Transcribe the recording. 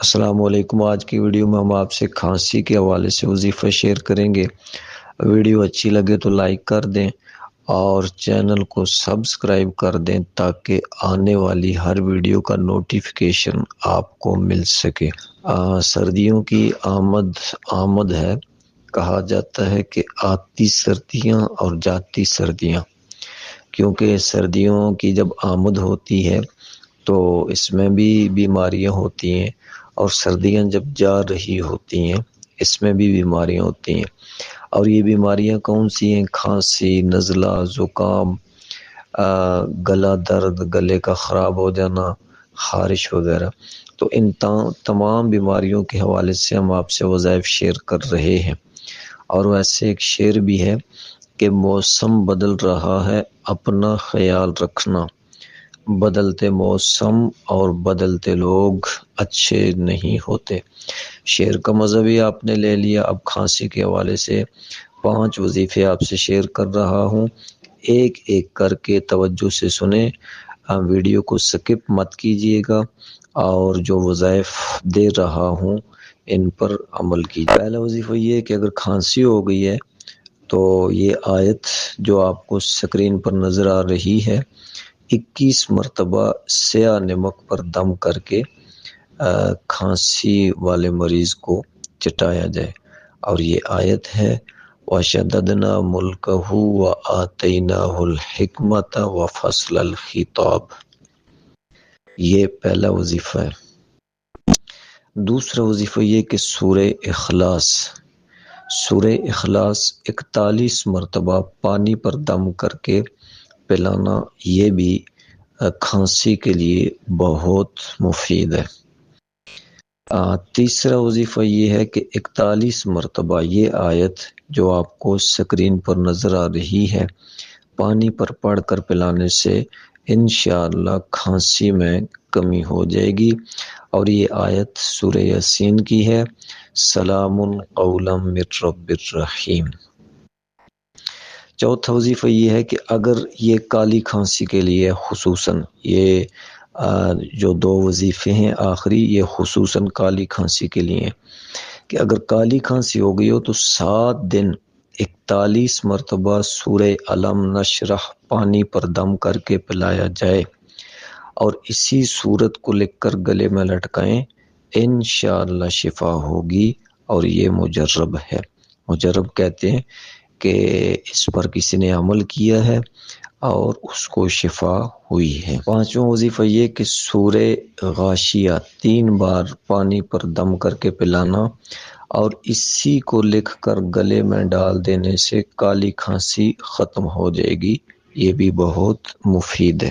السلام علیکم۔ آج کی ویڈیو میں ہم آپ سے کھانسی کے حوالے سے وظیفہ شیئر کریں گے۔ ویڈیو اچھی لگے تو لائک کر دیں اور چینل کو سبسکرائب کر دیں تاکہ آنے والی ہر ویڈیو کا نوٹیفیکیشن آپ کو مل سکے۔ سردیوں کی آمد ہے۔ کہا جاتا ہے کہ آتی سردیاں اور جاتی سردیاں، کیونکہ سردیوں کی جب آمد ہوتی ہے تو اس میں بھی بیماریاں ہوتی ہیں، اور سردیاں جب جا رہی ہوتی ہیں اس میں بھی بیماریاں ہوتی ہیں۔ اور یہ بیماریاں کون سی ہیں؟ کھانسی، نزلہ، زکام، گلا درد، گلے کا خراب ہو جانا، خارش وغیرہ۔ تو ان تمام بیماریوں کے حوالے سے ہم آپ سے وظائف شیئر کر رہے ہیں۔ اور ویسے ایک شعر بھی ہے کہ موسم بدل رہا ہے، اپنا خیال رکھنا، بدلتے موسم اور بدلتے لوگ اچھے نہیں ہوتے۔ شعر کا مزہ بھی آپ نے لے لیا۔ اب کھانسی کے حوالے سے 5 وظیفے آپ سے شیئر کر رہا ہوں، ایک ایک کر کے توجہ سے سنیں، ویڈیو کو سکپ مت کیجیے گا، اور جو وظائف دے رہا ہوں ان پر عمل کیجیے۔ پہلا وظیفہ یہ ہے کہ اگر کھانسی ہو گئی ہے تو یہ آیت جو آپ کو سکرین پر نظر آ رہی ہے 21 مرتبہ سیاہ نمک پر دم کر کے کھانسی والے مریض کو چٹایا جائے۔ اور یہ آیت ہے وَشَدَّدْنَا مُلْكَهُ وَآتَيْنَاهُ الْحِكْمَةَ وَفَصْلَ الْخِطَابِ۔ یہ پہلا وظیفہ ہے۔ دوسرا وظیفہ یہ کہ سورہ اخلاص 41 مرتبہ پانی پر دم کر کے پلانا، یہ بھی کھانسی کے لیے بہت مفید ہے۔ تیسرا وظیفہ یہ ہے کہ 41 مرتبہ یہ آیت جو آپ کو سکرین پر نظر آ رہی ہے پانی پر پڑھ کر پلانے سے انشاءاللہ کھانسی میں کمی ہو جائے گی۔ اور یہ آیت سورہ یاسین کی ہے، سلام قولا من رب الرحیم۔ چوتھا وظیفہ یہ ہے کہ اگر یہ کالی کھانسی کے لیے خصوصاً یہ جو 2 وظیفے ہیں آخری، یہ خصوصاً کالی کھانسی کے لیے ہیں کہ اگر کالی کھانسی ہو گئی ہو تو 7 دن 41 مرتبہ سورہ علم نشرح پانی پر دم کر کے پلایا جائے، اور اسی صورت کو لکھ کر گلے میں لٹکائیں، انشاءاللہ شفا ہوگی۔ اور یہ مجرب ہے۔ مجرب کہتے ہیں کہ اس پر کسی نے عمل کیا ہے اور اس کو شفا ہوئی ہے۔ 5واں وظیفہ یہ کہ سورہ غاشیہ 3 بار پانی پر دم کر کے پلانا، اور اسی کو لکھ کر گلے میں ڈال دینے سے کالی کھانسی ختم ہو جائے گی۔ یہ بھی بہت مفید ہے۔